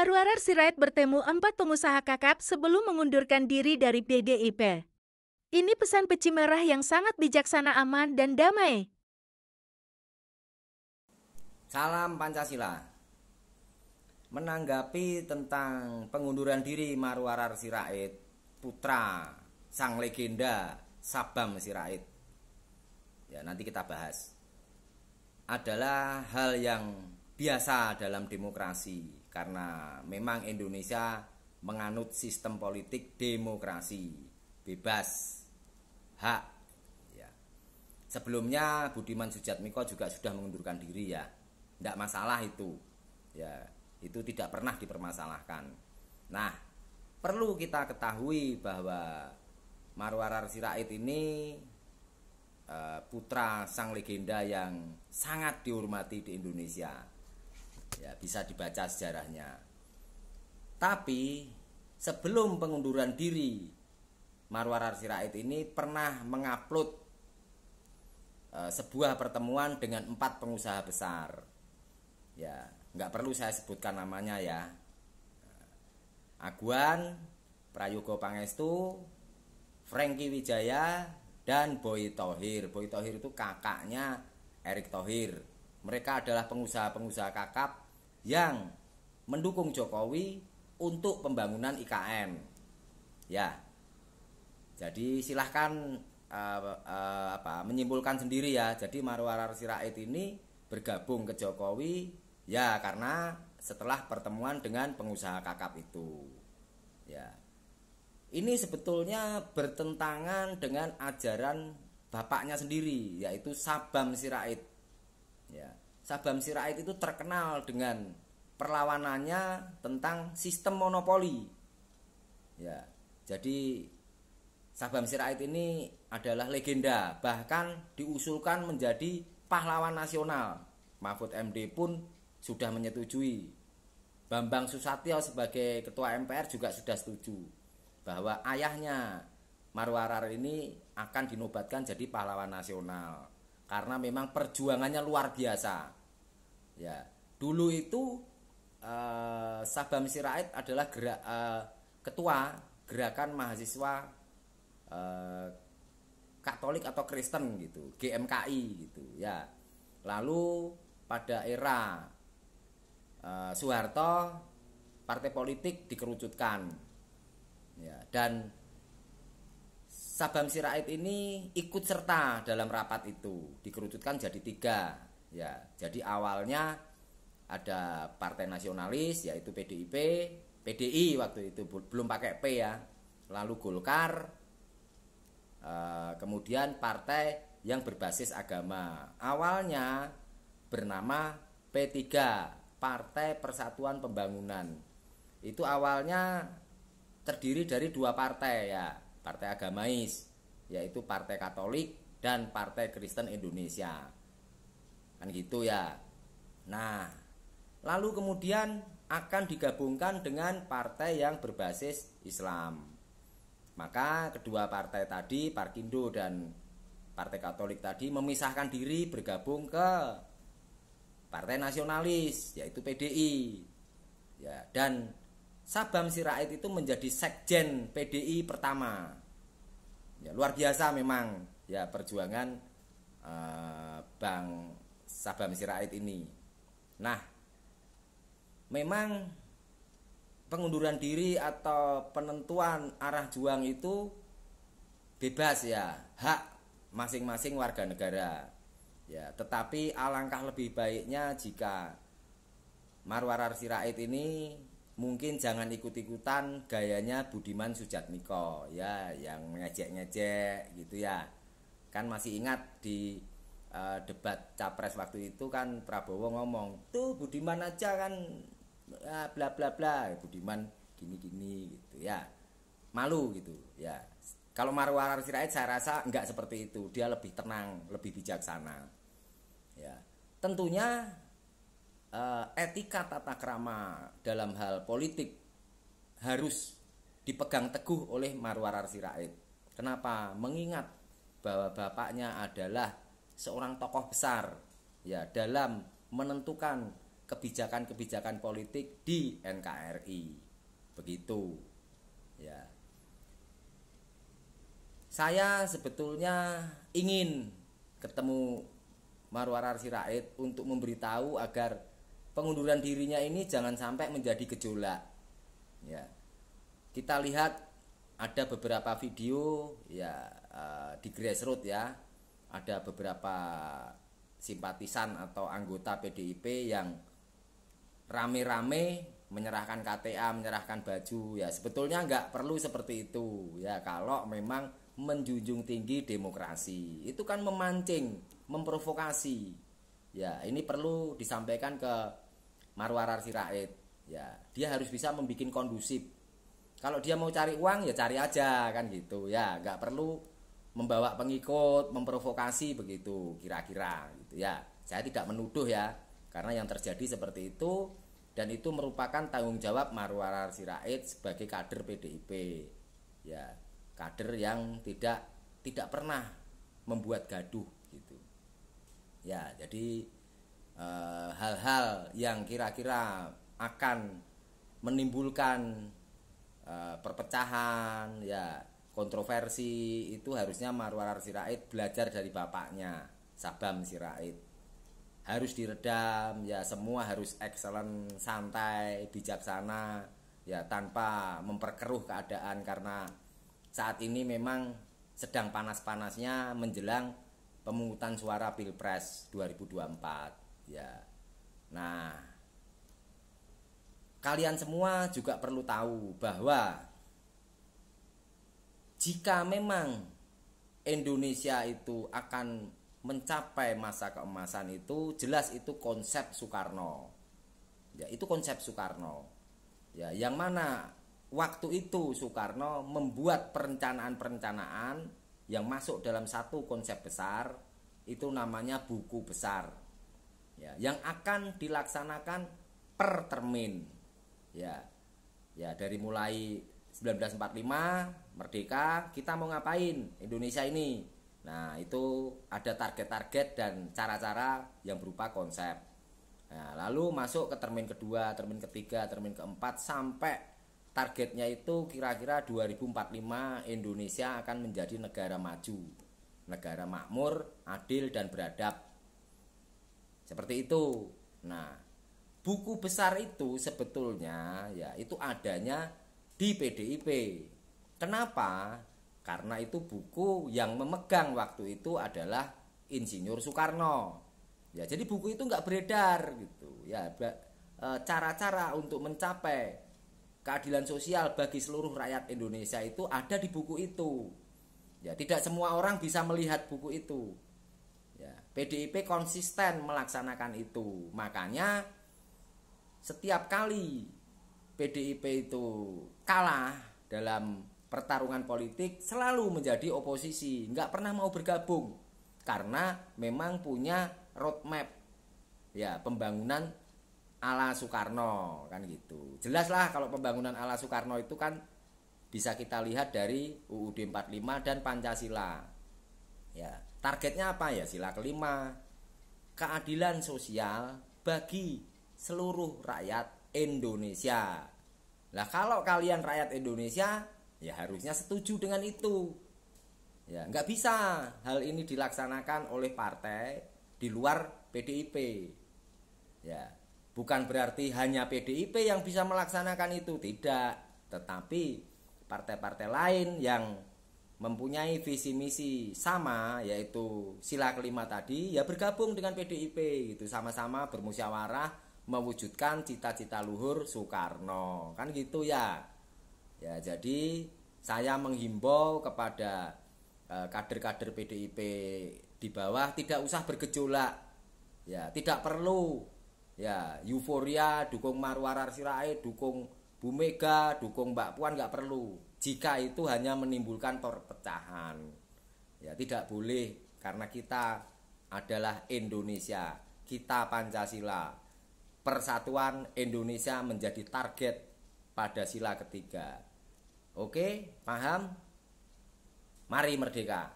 Marwarar Sirait bertemu 4 pengusaha kakap sebelum mengundurkan diri dari PDIP. Ini pesan peci merah yang sangat bijaksana, aman, dan damai. Salam Pancasila. Menanggapi tentang pengunduran diri Marwarar Sirait, putra sang legenda Sabam Sirait, ya nanti kita bahas, adalah hal yang biasa dalam demokrasi karena memang Indonesia menganut sistem politik demokrasi, bebas, hak. Ya. Sebelumnya Budiman Sujatmiko juga sudah mengundurkan diri ya, tidak masalah itu. Ya, itu tidak pernah dipermasalahkan. Nah, perlu kita ketahui bahwa Marwarar Sirait ini putra sang legenda yang sangat dihormati di Indonesia. Ya, bisa dibaca sejarahnya. Tapi sebelum pengunduran diri, Marwarar Sirait ini pernah mengupload sebuah pertemuan dengan 4 pengusaha besar. Ya, nggak perlu saya sebutkan namanya ya. Aguan, Prayogo Pangestu, Franky Wijaya, dan Boy Thohir. Boy Thohir itu kakaknya Erick Thohir. Mereka adalah pengusaha-pengusaha kakap yang mendukung Jokowi untuk pembangunan IKN. Ya, jadi silahkan menyimpulkan sendiri ya. Jadi Marwarar Sirait ini bergabung ke Jokowi ya karena setelah pertemuan dengan pengusaha kakap itu. Ya. Ini sebetulnya bertentangan dengan ajaran bapaknya sendiri, yaitu Sabam Sirait. Ya. Sabam Sirait itu terkenal dengan perlawanannya tentang sistem monopoli. Ya. Jadi Sabam Sirait ini adalah legenda, bahkan diusulkan menjadi pahlawan nasional. Mahfud MD pun sudah menyetujui. Bambang Susatyo sebagai ketua MPR juga sudah setuju bahwa ayahnya Marwarar ini akan dinobatkan jadi pahlawan nasional karena memang perjuangannya luar biasa. Ya, dulu itu Sabam Sirait adalah ketua gerakan mahasiswa Katolik atau Kristen gitu, GMKI gitu ya. Lalu pada era Soeharto partai politik dikerucutkan ya, dan Sabam Sirait ini ikut serta dalam rapat itu, dikerucutkan jadi 3 ya. Jadi awalnya ada partai nasionalis yaitu PDIP, PDI waktu itu belum pakai P ya, lalu Golkar, kemudian partai yang berbasis agama awalnya bernama P3, Partai Persatuan Pembangunan. Itu awalnya terdiri dari 2 partai ya, partai agamais yaitu Partai Katolik dan Partai Kristen Indonesia. Kan gitu ya. Nah, lalu kemudian akan digabungkan dengan partai yang berbasis Islam. Maka kedua partai tadi, Parkindo dan Partai Katolik tadi memisahkan diri bergabung ke Partai Nasionalis yaitu PDI. Ya, dan Sabam Sirait itu menjadi sekjen PDI pertama. Ya, luar biasa memang ya perjuangan Bang Sabam Sirait ini. Nah, memang pengunduran diri atau penentuan arah juang itu bebas ya, hak masing-masing warga negara. Ya, tetapi alangkah lebih baiknya jika Marwarar Sirait ini mungkin jangan ikut-ikutan gayanya Budiman Sujatmiko ya, yang ngejek-ngejek gitu ya. Kan masih ingat di debat capres waktu itu kan Prabowo ngomong, "Tuh Budiman aja kan bla bla bla, Budiman gini-gini gitu ya." Malu gitu ya. Kalau Marwarar Sirait saya rasa enggak seperti itu. Dia lebih tenang, lebih bijaksana. Ya, tentunya etika tata krama dalam hal politik harus dipegang teguh oleh Marwarar Sirait. Kenapa? Mengingat bahwa bapaknya adalah seorang tokoh besar ya dalam menentukan kebijakan-kebijakan politik di NKRI. Begitu. Ya. Saya sebetulnya ingin ketemu Marwarar Sirait untuk memberitahu agar pengunduran dirinya ini jangan sampai menjadi gejolak. Ya. Kita lihat ada beberapa video ya di grassroots ya, ada beberapa simpatisan atau anggota PDIP yang rame-rame menyerahkan KTA, menyerahkan baju. Ya sebetulnya nggak perlu seperti itu ya, kalau memang menjunjung tinggi demokrasi. Itu kan memancing, memprovokasi. Ya ini perlu disampaikan ke Marwarar Sirait. Ya dia harus bisa membuat kondusif. Kalau dia mau cari uang ya cari aja kan gitu ya, nggak perlu membawa pengikut, memprovokasi begitu kira-kira gitu ya. Saya tidak menuduh ya, karena yang terjadi seperti itu dan itu merupakan tanggung jawab Marwarar Sirait sebagai kader PDIP. Ya, kader yang tidak pernah membuat gaduh gitu. Ya, jadi hal-hal yang kira-kira akan menimbulkan perpecahan ya, kontroversi, itu harusnya Marwarar Sirait belajar dari bapaknya Sabam Sirait. Harus diredam ya, semua harus excellent, santai, bijaksana ya, tanpa memperkeruh keadaan, karena saat ini memang sedang panas-panasnya menjelang pemungutan suara Pilpres 2024 ya. Nah, kalian semua juga perlu tahu bahwa jika memang Indonesia itu akan mencapai masa keemasan, itu jelas itu konsep Soekarno. Ya, itu konsep Soekarno. Ya, yang mana waktu itu Soekarno membuat perencanaan-perencanaan yang masuk dalam satu konsep besar, itu namanya buku besar. Ya, yang akan dilaksanakan per termin. Ya, dari mulai 1945 merdeka, kita mau ngapain Indonesia ini. Nah itu ada target-target dan cara-cara yang berupa konsep. Nah, lalu masuk ke termin kedua, termin ketiga, termin keempat, sampai targetnya itu kira-kira 2045 Indonesia akan menjadi negara maju, negara makmur, adil dan beradab. Seperti itu. Nah, buku besar itu sebetulnya ya itu adanya di PDIP. Kenapa? Karena itu buku yang memegang waktu itu adalah Insinyur Soekarno. Ya, jadi buku itu nggak beredar gitu. Ya, cara-cara untuk mencapai keadilan sosial bagi seluruh rakyat Indonesia itu ada di buku itu. Ya, tidak semua orang bisa melihat buku itu. Ya, PDIP konsisten melaksanakan itu. Makanya setiap kali PDIP itu kalah dalam pertarungan politik selalu menjadi oposisi, nggak pernah mau bergabung karena memang punya roadmap ya, pembangunan ala Soekarno kan gitu. Jelaslah kalau pembangunan ala Soekarno itu kan bisa kita lihat dari UUD 45 dan Pancasila. Ya, targetnya apa ya? Sila kelima, keadilan sosial bagi seluruh rakyat Indonesia. Nah, kalau kalian rakyat Indonesia ya harusnya setuju dengan itu. Ya, nggak bisa hal ini dilaksanakan oleh partai di luar PDIP. Ya, bukan berarti hanya PDIP yang bisa melaksanakan itu, tidak. Tetapi partai-partai lain yang mempunyai visi misi sama, yaitu sila kelima tadi, ya bergabung dengan PDIP gitu, sama-sama bermusyawarah mewujudkan cita-cita luhur Soekarno. Kan gitu ya. Ya, jadi saya menghimbau kepada kader-kader PDIP di bawah tidak usah bergejolak. Ya, tidak perlu ya euforia dukung Marwarar Sirait, dukung Bu Mega, dukung Mbak Puan, nggak perlu. Jika itu hanya menimbulkan perpecahan. Ya, tidak boleh, karena kita adalah Indonesia. Kita Pancasila. Persatuan Indonesia menjadi target pada sila ketiga. Oke, paham? Mari merdeka.